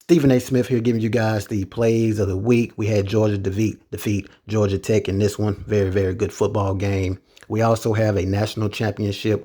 Stephen A. Smith here giving you guys the plays of the week. We had Georgia defeat Georgia Tech in this one. Very, very good football game. We also have a national championship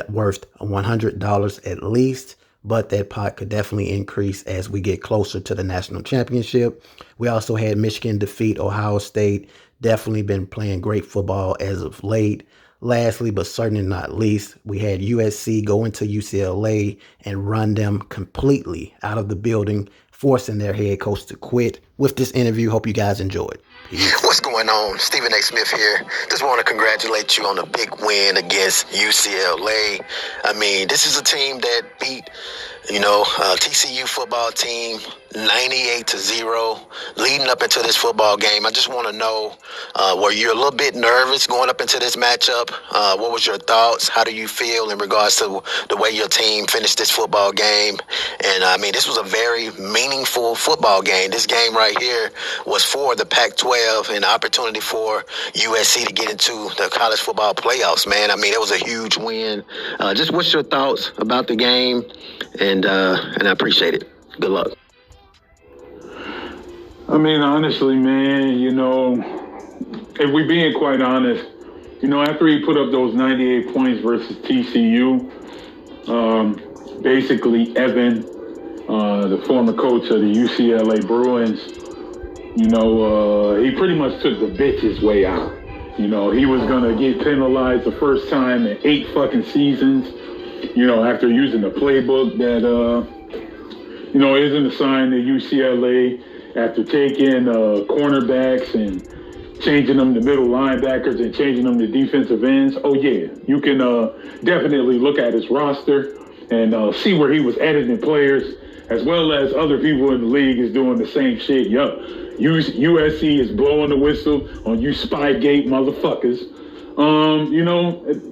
worth $100 at least, but that pot could definitely increase as we get closer to the national championship. We also had Michigan defeat Ohio State. Definitely been playing great football as of late. Lastly, but certainly not least, we had USC go into UCLA and run them completely out of the building, forcing their head coach to quit. With this interview, hope you guys enjoyed. Peace. What's going on? Stephen A. Smith here. Just want to congratulate you on the big win against UCLA. I mean, this is a team that beat, TCU football team 98-0 leading up into this football game. I just want to know, were you a little bit nervous going up into this matchup? What was your thoughts? How do you feel in regards to the way your team finished this football game? And I mean, this was a very meaningful football game. This game right here was for the Pac-12 and the opportunity for USC to get into the college football playoffs, man. I mean, it was a huge win. Just what's your thoughts about the game? And I appreciate it. Good luck. I mean, honestly, man, if we're being quite honest, after he put up those 98 points versus TCU, basically Evan, the former coach of the UCLA Bruins, he pretty much took the bitch's way out. He was going to get penalized the first time in 8 fucking seasons, after using the playbook that, isn't assigned to UCLA, after taking cornerbacks and changing them to middle linebackers and changing them to defensive ends. Oh, yeah, you can definitely look at his roster and see where he was editing players, as well as other people in the league is doing the same shit. Yup, USC is blowing the whistle on you Spygate motherfuckers.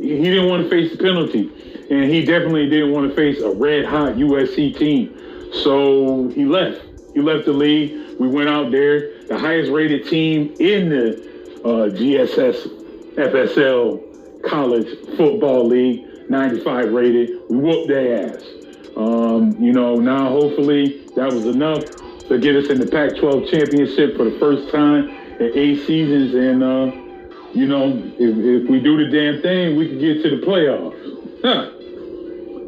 He didn't want to face the penalty, and he definitely didn't want to face a red-hot USC team. So he left. He left the league. We went out there, the highest-rated team in the GSS FSL College Football League, 95 rated. We whooped their ass. Now hopefully that was enough to get us in the Pac-12 championship for the first time in 8 seasons. And, if we do the damn thing, we can get to the playoffs. Huh.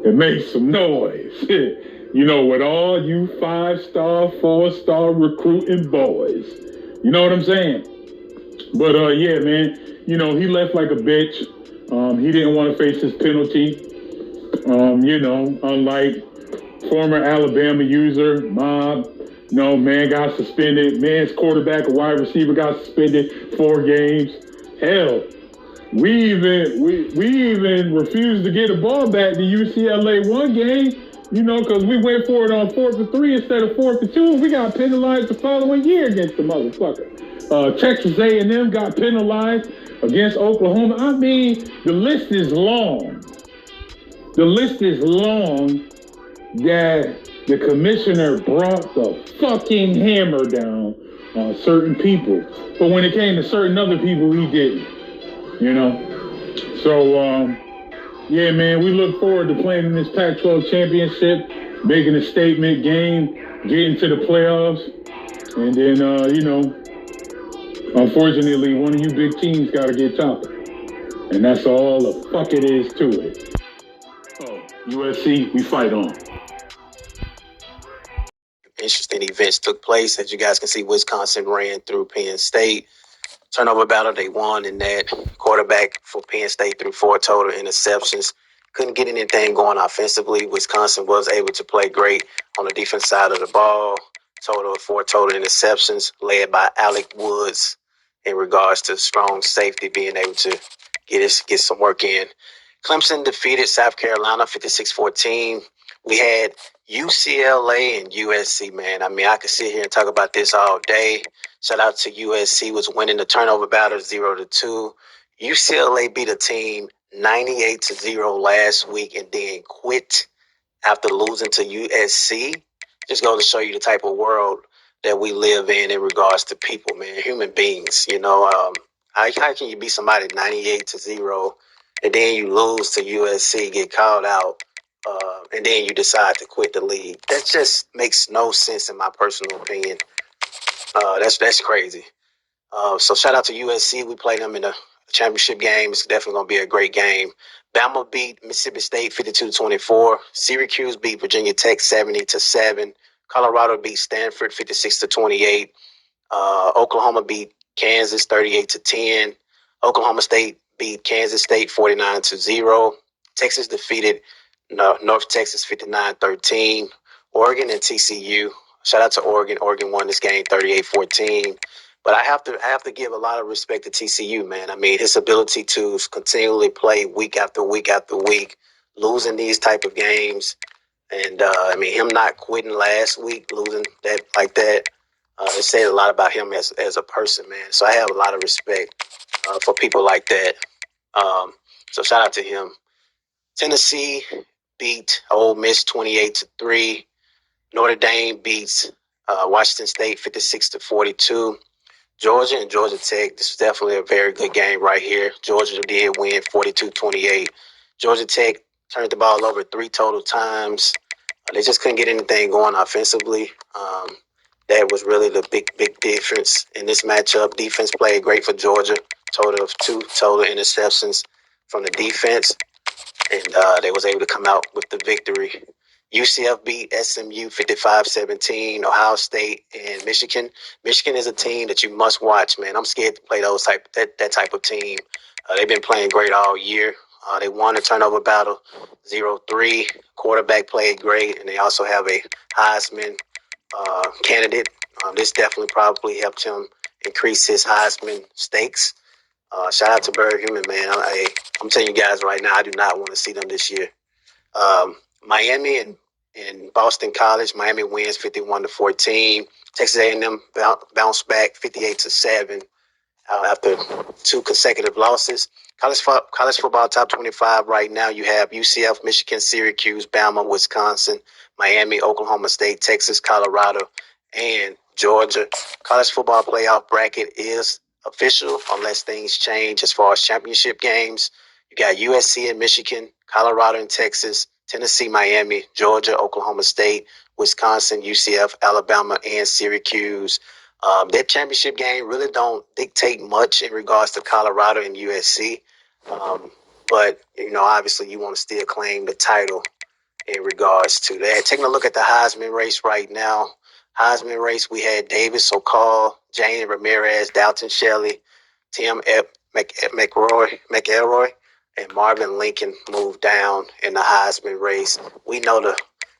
It makes some noise. With all you 5-star, 4-star recruiting boys. You know what I'm saying? But, yeah, man, he left like a bitch. He didn't want to face his penalty. Unlike former Alabama user, Mob, man got suspended. Man's quarterback, a wide receiver got suspended 4 games. Hell, we even refused to get a ball back to UCLA one game. Because we went for it on 4th and 3 instead of 4th and 2. We got penalized the following year against the motherfucker. Texas A&M got penalized against Oklahoma. I mean, the list is long. The list is long that the commissioner brought the fucking hammer down on certain people. But when it came to certain other people, he didn't. So, yeah, man, we look forward to playing in this Pac-12 championship, making a statement game, getting to the playoffs. And then, unfortunately, one of you big teams got to get topped. And that's all the fuck it is to it. Oh, USC, we fight on. Interesting events took place. As you guys can see, Wisconsin ran through Penn State. Turnover battle, they won in that. Quarterback for Penn State threw 4 total interceptions. Couldn't get anything going offensively. Wisconsin was able to play great on the defense side of the ball. Total of 4 total interceptions, led by Alec Woods in regards to strong safety, being able to get some work in. Clemson defeated South Carolina 56-14. We had UCLA and USC, man. I mean, I could sit here and talk about this all day. Shout out to USC, was winning the turnover battle 0-2. UCLA beat a team 98-0 last week and then quit after losing to USC. Just goes to show you the type of world that we live in regards to people, man, human beings. How can you beat somebody 98-0 and then you lose to USC, get called out and then you decide to quit the league. That just makes no sense in my personal opinion. That's crazy. So shout out to USC. We played them in the championship game. It's definitely going to be a great game. Bama beat Mississippi State 52-24. Syracuse beat Virginia Tech 70-7. Colorado beat Stanford 56-28. Oklahoma beat Kansas 38-10. Oklahoma State beat Kansas State 49-0. Texas defeated North Texas 59-13. Oregon and TCU. Shout out to Oregon. Oregon won this game 38-14. But I have to give a lot of respect to TCU, man. I mean, his ability to continually play week after week after week, losing these type of games, and I mean, him not quitting last week, losing that like that, it said a lot about him as a person, man. So I have a lot of respect for people like that. So shout out to him. Tennessee beat Ole Miss 28-3. Notre Dame beats Washington State 56-42. Georgia and Georgia Tech. This was definitely a very good game right here. Georgia did win 42-28. Georgia Tech turned the ball over 3 total times. They just couldn't get anything going offensively. That was really the big difference in this matchup. Defense played great for Georgia. Total of 2 total interceptions from the defense, and they was able to come out with the victory. UCF beat SMU 55-17. Ohio State and Michigan. Michigan is a team that you must watch, man. I'm scared to play that type of team. They've been playing great all year. They won the turnover battle 0-3. Quarterback played great, and they also have a Heisman candidate. This definitely probably helped him increase his Heisman stakes. Shout out to Barry Human, man. I'm telling you guys right now, I do not want to see them this year. Miami and Boston College. Miami wins 51-14. Texas A&M bounced back 58-7 after 2 consecutive losses. College football top 25 right now. You have UCF, Michigan, Syracuse, Bama, Wisconsin, Miami, Oklahoma State, Texas, Colorado, and Georgia. College football playoff bracket is official unless things change as far as championship games. You got USC and Michigan, Colorado and Texas, Tennessee, Miami, Georgia, Oklahoma State, Wisconsin, UCF, Alabama, and Syracuse. That championship game really don't dictate much in regards to Colorado and USC. But, obviously you want to still claim the title in regards to that. Taking a look at the Heisman race right now. Heisman race, we had Davis O'Call, Jane Ramirez, Dalton Shelley, Tim McElroy, and Marvin Lincoln moved down in the Heisman race. We know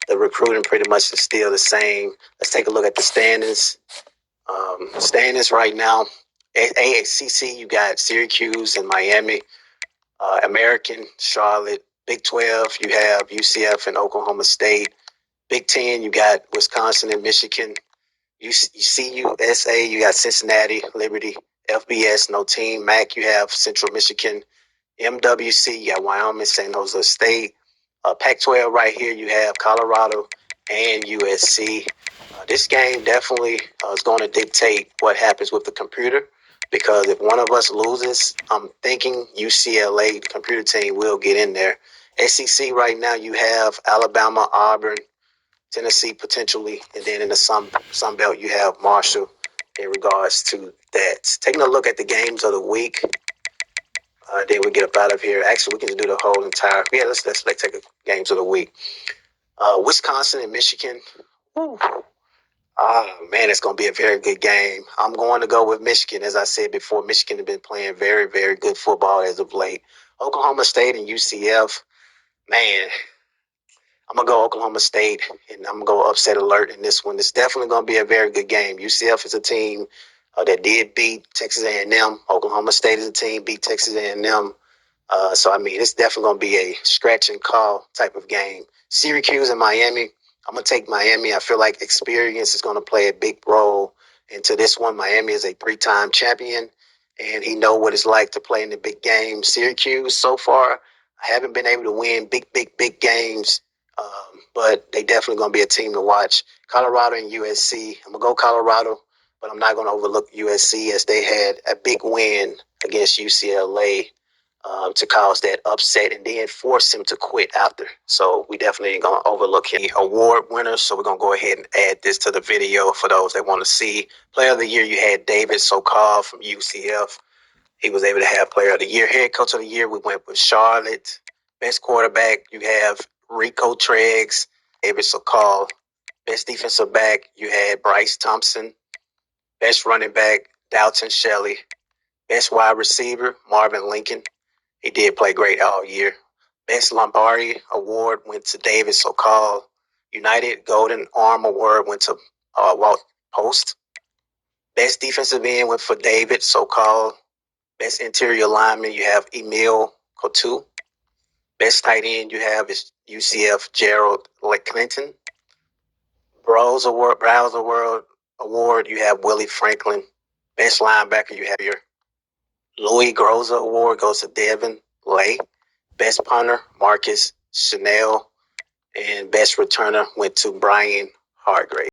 the recruiting pretty much is still the same. Let's take a look at the standings. Standings right now. At AXCC, you got Syracuse and Miami. American, Charlotte. Big 12, you have UCF and Oklahoma State. Big 10, you got Wisconsin and Michigan. CUSA, you got Cincinnati, Liberty. FBS, no team. MAC, you have Central Michigan. MWC, you got Wyoming, San Jose State. Pac-12 right here, you have Colorado and USC. This game definitely is going to dictate what happens with the computer, because if one of us loses, I'm thinking UCLA, the computer team, will get in there. SEC right now, you have Alabama, Auburn, Tennessee potentially, and then in the Sun Belt, you have Marshall in regards to that. Taking a look at the games of the week, then we get up out of here. Actually, we can do the whole entire. Yeah, let's take the games of the week. Wisconsin and Michigan. Woo. Man, it's going to be a very good game. I'm going to go with Michigan. As I said before, Michigan has been playing very, very good football as of late. Oklahoma State and UCF, man, I'm going to go Oklahoma State, and I'm going to go upset alert in this one. It's definitely going to be a very good game. UCF is a team that did beat Texas A&M. Oklahoma State is a team beat Texas A&M. So, I mean, it's definitely going to be a scratch and call type of game. Syracuse and Miami, I'm going to take Miami. I feel like experience is going to play a big role into this one. Miami is a 3-time champion, and he know what it's like to play in the big games. Syracuse, so far, I haven't been able to win big games, but they definitely going to be a team to watch. Colorado and USC, I'm going to go Colorado, but I'm not going to overlook USC as they had a big win against UCLA to cause that upset and then force him to quit after. So we definitely ain't going to overlook him. Award winners, so we're going to go ahead and add this to the video for those that want to see. Player of the Year, you had David Sokol from UCF. He was able to have Player of the Year. Head Coach of the Year, we went with Charlotte. Best quarterback, you have Rico Treggs, David Sokol. Best defensive back, you had Bryce Thompson. Best running back, Dalton Shelley. Best wide receiver, Marvin Lincoln. He did play great all year. Best Lombardi Award went to David Sokol. United Golden Arm Award went to Walt Post. Best defensive end went for David Sokol. Best interior lineman, you have Emil Cotu. Best tight end you have is UCF Gerald Clinton. Browse Award, you have Willie Franklin. Best linebacker, you have your Louis Groza Award goes to Devin Lay. Best punter, Marcus Chanel. And best returner went to Brian Hargrave.